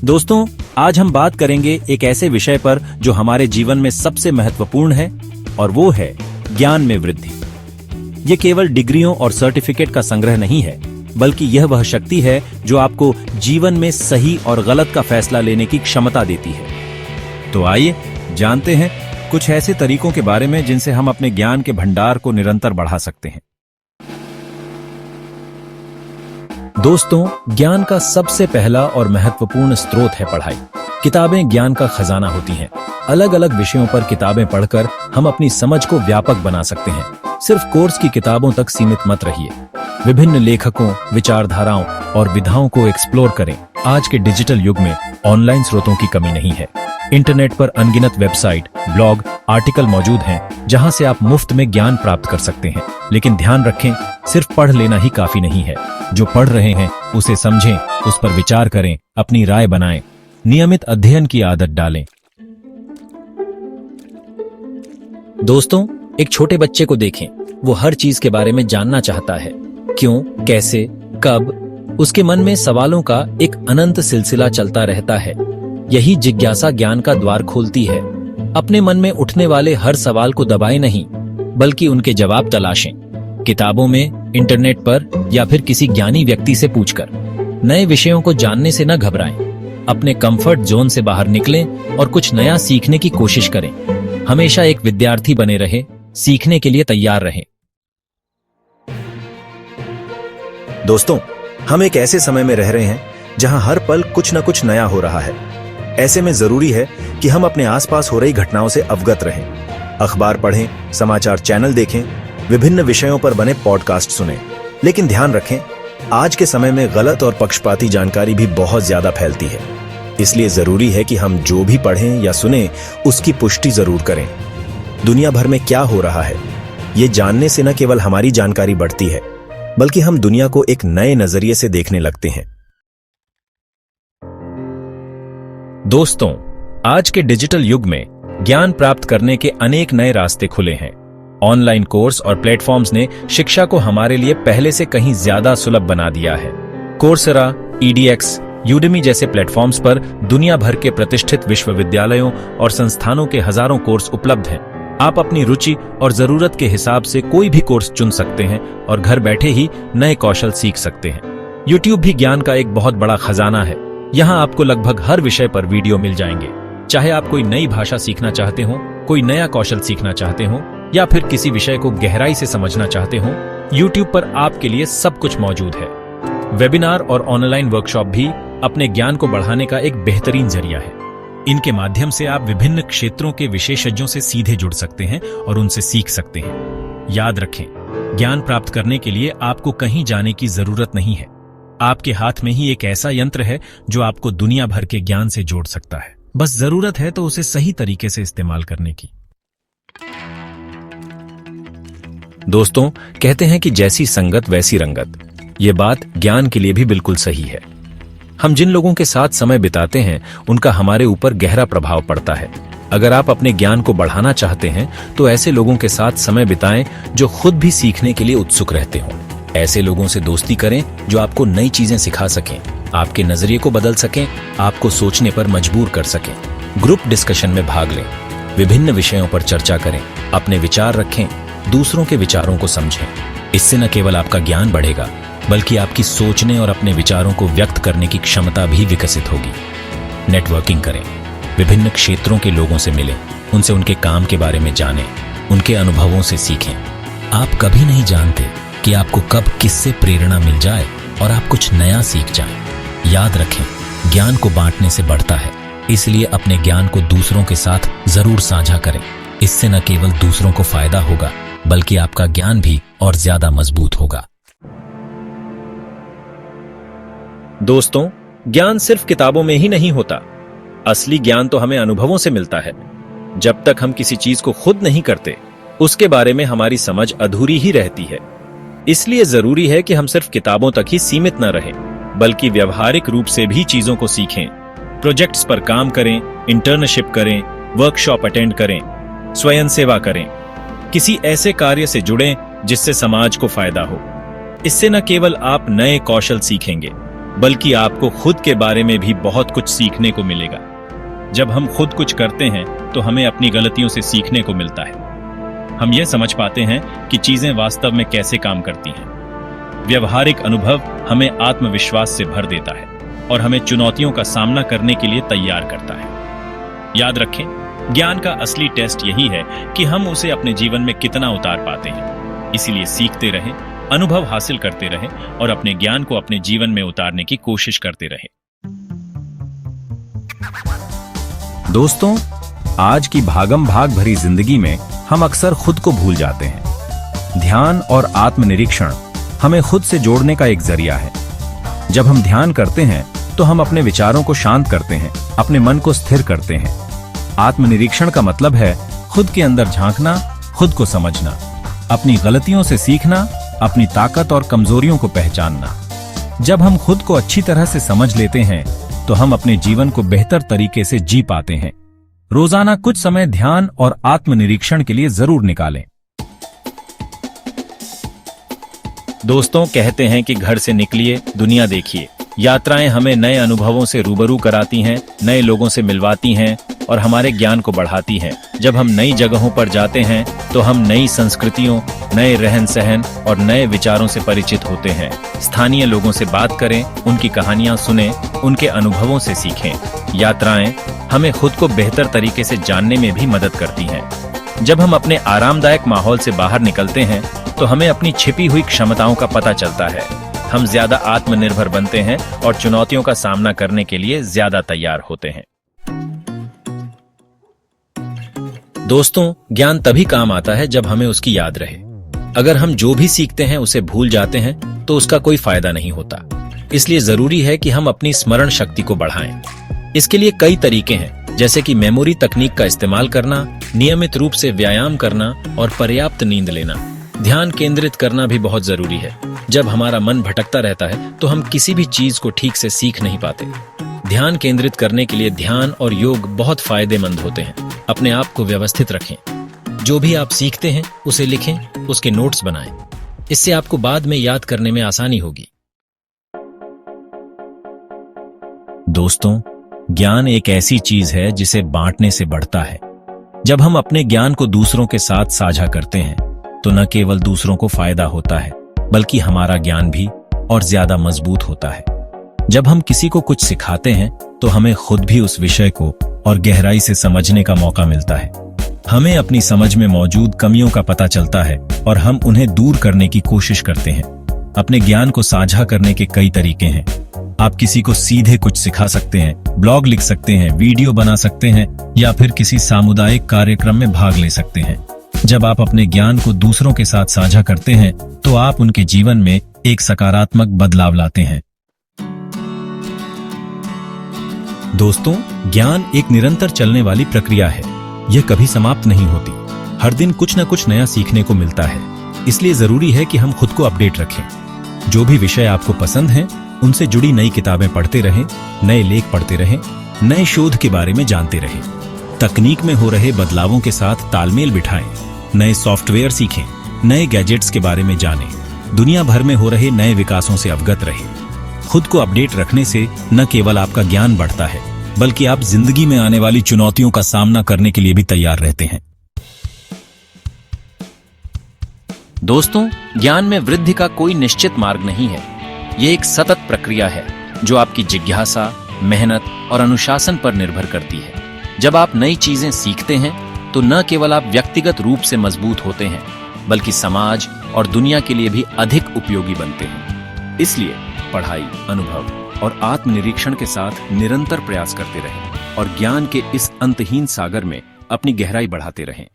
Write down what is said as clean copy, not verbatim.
दोस्तों, आज हम बात करेंगे एक ऐसे विषय पर जो हमारे जीवन में सबसे महत्वपूर्ण है और वो है ज्ञान में वृद्धि। ये केवल डिग्रियों और सर्टिफिकेट का संग्रह नहीं है, बल्कि यह वह शक्ति है जो आपको जीवन में सही और गलत का फैसला लेने की क्षमता देती है। तो आइए जानते हैं कुछ ऐसे तरीकों के बारे में जिनसे हम अपने ज्ञान के भंडार को निरंतर बढ़ा सकते हैं। दोस्तों, ज्ञान का सबसे पहला और महत्वपूर्ण स्रोत है पढ़ाई। किताबें ज्ञान का खजाना होती हैं। अलग अलग विषयों पर किताबें पढ़कर हम अपनी समझ को व्यापक बना सकते हैं। सिर्फ कोर्स की किताबों तक सीमित मत रहिए। विभिन्न लेखकों, विचारधाराओं और विधाओं को एक्सप्लोर करें। आज के डिजिटल युग में ऑनलाइन स्रोतों की कमी नहीं है। इंटरनेट पर अनगिनत वेबसाइट, ब्लॉग, आर्टिकल मौजूद हैं जहां से आप मुफ्त में ज्ञान प्राप्त कर सकते हैं। लेकिन ध्यान रखें, सिर्फ पढ़ लेना ही काफी नहीं है। जो पढ़ रहे हैं उसे समझें, उस पर विचार करें, अपनी राय बनाएं, नियमित अध्ययन की आदत डालें। दोस्तों, एक छोटे बच्चे को देखें। वो हर चीज के बारे में जानना चाहता है। क्यों, कैसे, कब। उसके मन में सवालों का एक अनंत सिलसिला चलता रहता है। यही जिज्ञासा ज्ञान का द्वार खोलती है। अपने मन में उठने वाले हर सवाल को दबाएं नहीं, बल्कि उनके जवाब तलाशें। किताबों में, इंटरनेट पर या फिर किसी ज्ञानी व्यक्ति से पूछकर। नए विषयों को जानने से न घबराएं। अपने कंफर्ट जोन से बाहर निकलें और कुछ नया सीखने की कोशिश करें। हमेशा एक विद्यार्थी बने रहें, सीखने के लिए तैयार रहें। दोस्तों, हम एक ऐसे समय में रह रहे हैं जहां हर पल कुछ न कुछ नया हो रहा है। ऐसे में जरूरी है कि हम अपने आसपास हो रही घटनाओं से अवगत रहें। अखबार पढ़ें, समाचार चैनल देखें, विभिन्न विषयों पर बने पॉडकास्ट सुनें। लेकिन ध्यान रखें, आज के समय में गलत और पक्षपाती जानकारी भी बहुत ज्यादा फैलती है। इसलिए जरूरी है कि हम जो भी पढ़ें या सुनें उसकी पुष्टि जरूर करें। दुनिया भर में क्या हो रहा है, ये जानने से न केवल हमारी जानकारी बढ़ती है, बल्कि हम दुनिया को एक नए नजरिए से देखने लगते हैं। दोस्तों, आज के डिजिटल युग में ज्ञान प्राप्त करने के अनेक नए रास्ते खुले हैं। ऑनलाइन कोर्स और प्लेटफॉर्म्स ने शिक्षा को हमारे लिए पहले से कहीं ज्यादा सुलभ बना दिया है। कोर्सेरा, EDX, यूडेमी जैसे प्लेटफॉर्म्स पर दुनिया भर के प्रतिष्ठित विश्वविद्यालयों और संस्थानों के हजारों कोर्स उपलब्ध हैं। आप अपनी रुचि और जरूरत के हिसाब से कोई भी कोर्स चुन सकते हैं और घर बैठे ही नए कौशल सीख सकते हैं। YouTube भी ज्ञान का एक बहुत बड़ा खजाना है। यहाँ आपको लगभग हर विषय पर वीडियो मिल जाएंगे। चाहे आप कोई नई भाषा सीखना चाहते हो, कोई नया कौशल सीखना चाहते हो या फिर किसी विषय को गहराई से समझना चाहते हो, YouTube पर आपके लिए सब कुछ मौजूद है। वेबिनार और ऑनलाइन वर्कशॉप भी अपने ज्ञान को बढ़ाने का एक बेहतरीन जरिया है। इनके माध्यम से आप विभिन्न क्षेत्रों के विशेषज्ञों से सीधे जुड़ सकते हैं और उनसे सीख सकते हैं। याद रखें, ज्ञान प्राप्त करने के लिए आपको कहीं जाने की जरूरत नहीं है। आपके हाथ में ही एक ऐसा यंत्र है जो आपको दुनिया भर के ज्ञान से जोड़ सकता है। बस जरूरत है तो उसे सही तरीके से इस्तेमाल करने की। दोस्तों, कहते हैं कि जैसी संगत वैसी रंगत। ये बात ज्ञान के लिए भी बिल्कुल सही है। हम जिन लोगों के साथ समय बिताते हैं उनका हमारे ऊपर गहरा प्रभाव पड़ता है। अगर आप अपने ज्ञान को बढ़ाना चाहते हैं तो ऐसे लोगों के साथ समय बिताएं जो खुद भी सीखने के लिए उत्सुक रहते हों। ऐसे लोगों से दोस्ती करें जो आपको नई चीजें सिखा सकें, आपके नजरिए को बदल सकें, आपको सोचने पर मजबूर कर सकें। ग्रुप डिस्कशन में भाग लें, विभिन्न विषयों पर चर्चा करें, अपने विचार रखें, दूसरों के विचारों को समझें। इससे न केवल आपका ज्ञान बढ़ेगा, बल्कि आपकी सोचने और अपने विचारों को व्यक्त करने की क्षमता भी विकसित होगी। नेटवर्किंग करें, विभिन्न क्षेत्रों के लोगों से मिलें, उनसे उनके काम के बारे में जानें, उनके अनुभवों से सीखें। आप कभी नहीं जानते कि आपको कब किससे प्रेरणा मिल जाए और आप कुछ नया सीख जाएं। याद रखें, ज्ञान को बांटने से बढ़ता है, इसलिए अपने ज्ञान को दूसरों के साथ जरूर साझा करें। इससे न केवल दूसरों को फायदा होगा, बल्कि आपका ज्ञान भी और ज्यादा मजबूत होगा। दोस्तों, ज्ञान सिर्फ किताबों में ही नहीं होता। असली ज्ञान तो हमें अनुभवों से मिलता है। जब तक हम किसी चीज को खुद नहीं करते, उसके बारे में हमारी समझ अधूरी ही रहती है। इसलिए जरूरी है कि हम सिर्फ किताबों तक ही सीमित न रहें, बल्कि व्यवहारिक रूप से भी चीजों को सीखें। प्रोजेक्ट्स पर काम करें, इंटर्नशिप करें, वर्कशॉप अटेंड करें, स्वयं सेवा करें, किसी ऐसे कार्य से जुड़ें जिससे समाज को फायदा हो। इससे न केवल आप नए कौशल सीखेंगे, बल्कि आपको खुद के बारे में भी बहुत कुछ सीखने को मिलेगा। जब हम खुद कुछ करते हैं तो हमें अपनी गलतियों से सीखने को मिलता है। हम यह समझ पाते हैं कि चीजें वास्तव में कैसे काम करती हैं। व्यवहारिक अनुभव हमें आत्मविश्वास से भर देता है और हमें चुनौतियों का सामना करने के लिए तैयार करता है। याद रखें, ज्ञान का असली टेस्ट यही है कि हम उसे अपने जीवन में कितना उतार पाते हैं। इसीलिए सीखते रहें, अनुभव हासिल करते रहें और अपने ज्ञान को अपने जीवन में उतारने की कोशिश करते रहें। दोस्तों, आज की भागम भाग भरी जिंदगी में हम अक्सर खुद को भूल जाते हैं। ध्यान और आत्मनिरीक्षण हमें खुद से जोड़ने का एक जरिया है। जब हम ध्यान करते हैं तो हम अपने विचारों को शांत करते हैं, अपने मन को स्थिर करते हैं। आत्मनिरीक्षण का मतलब है खुद के अंदर झांकना, खुद को समझना, अपनी गलतियों से सीखना, अपनी ताकत और कमजोरियों को पहचानना। जब हम खुद को अच्छी तरह से समझ लेते हैं तो हम अपने जीवन को बेहतर तरीके से जी पाते हैं। रोजाना कुछ समय ध्यान और आत्मनिरीक्षण के लिए जरूर निकालें। दोस्तों, कहते हैं कि घर से निकलिए, दुनिया देखिए। यात्राएं हमें नए अनुभवों से रूबरू कराती हैं, नए लोगों से मिलवाती हैं और हमारे ज्ञान को बढ़ाती हैं। जब हम नई जगहों पर जाते हैं तो हम नई संस्कृतियों, नए रहन सहन और नए विचारों से परिचित होते हैं। स्थानीय लोगों से बात करें, उनकी कहानियां सुनें, उनके अनुभवों से सीखें। यात्राएं हमें खुद को बेहतर तरीके से जानने में भी मदद करती हैं। जब हम अपने आरामदायक माहौल से बाहर निकलते हैं तो हमें अपनी छिपी हुई क्षमताओं का पता चलता है। हम ज्यादा आत्मनिर्भर बनते हैं और चुनौतियों का सामना करने के लिए ज्यादा तैयार होते हैं। दोस्तों, ज्ञान तभी काम आता है जब हमें उसकी याद रहे। अगर हम जो भी सीखते हैं उसे भूल जाते हैं तो उसका कोई फायदा नहीं होता। इसलिए जरूरी है कि हम अपनी स्मरण शक्ति को बढ़ाएं। इसके लिए कई तरीके हैं, जैसे कि मेमोरी तकनीक का इस्तेमाल करना, नियमित रूप से व्यायाम करना और पर्याप्त नींद लेना। ध्यान केंद्रित करना भी बहुत जरूरी है। जब हमारा मन भटकता रहता है तो हम किसी भी चीज को ठीक से सीख नहीं पाते। ध्यान केंद्रित करने के लिए ध्यान और योग बहुत फायदेमंद होते हैं। अपने आप को व्यवस्थित रखें। जो भी आप सीखते हैं उसे लिखें, उसके नोट्स बनाएं। इससे आपको बाद में याद करने में आसानी होगी। दोस्तों, ज्ञान एक ऐसी चीज है जिसे बांटने से बढ़ता है। जब हम अपने ज्ञान को दूसरों के साथ साझा करते हैं तो न केवल दूसरों को फायदा होता है, बल्कि हमारा ज्ञान भी और ज्यादा मजबूत होता है। जब हम किसी को कुछ सिखाते हैं तो हमें खुद भी उस विषय को और गहराई से समझने का मौका मिलता है। हमें अपनी समझ में मौजूद कमियों का पता चलता है और हम उन्हें दूर करने की कोशिश करते हैं। अपने ज्ञान को साझा करने के कई तरीके हैं। आप किसी को सीधे कुछ सिखा सकते हैं, ब्लॉग लिख सकते हैं, वीडियो बना सकते हैं या फिर किसी सामुदायिक कार्यक्रम में भाग ले सकते हैं। जब आप अपने ज्ञान को दूसरों के साथ साझा करते हैं तो आप उनके जीवन में एक सकारात्मक बदलाव लाते हैं। दोस्तों, ज्ञान एक निरंतर चलने वाली प्रक्रिया है। यह कभी समाप्त नहीं होती। हर दिन कुछ न कुछ नया सीखने को मिलता है। इसलिए जरूरी है कि हम खुद को अपडेट रखें। जो भी विषय आपको पसंद हैं, उनसे जुड़ी नई किताबें पढ़ते रहें, नए लेख पढ़ते रहें, नए शोध के बारे में जानते रहें। तकनीक में हो रहे बदलावों के साथ तालमेल बिठाएं, नए सॉफ्टवेयर सीखें, नए गैजेट्स के बारे में जानें, दुनिया भर में हो रहे नए विकासों से अवगत रहें। खुद को अपडेट रखने से न केवल आपका ज्ञान बढ़ता है, बल्कि आप जिंदगी में आने वाली चुनौतियों का सामना करने के लिए भी तैयार रहते हैं। दोस्तों, ज्ञान में वृद्धि का कोई निश्चित मार्ग नहीं है। यह एक सतत प्रक्रिया है जो आपकी जिज्ञासा, मेहनत और अनुशासन पर निर्भर करती है। जब आप नई चीजें सीखते हैं तो न केवल आप व्यक्तिगत रूप से मजबूत होते हैं, बल्कि समाज और दुनिया के लिए भी अधिक उपयोगी बनते हैं। इसलिए पढ़ाई, अनुभव और आत्मनिरीक्षण के साथ निरंतर प्रयास करते रहें और ज्ञान के इस अंतहीन सागर में अपनी गहराई बढ़ाते रहें।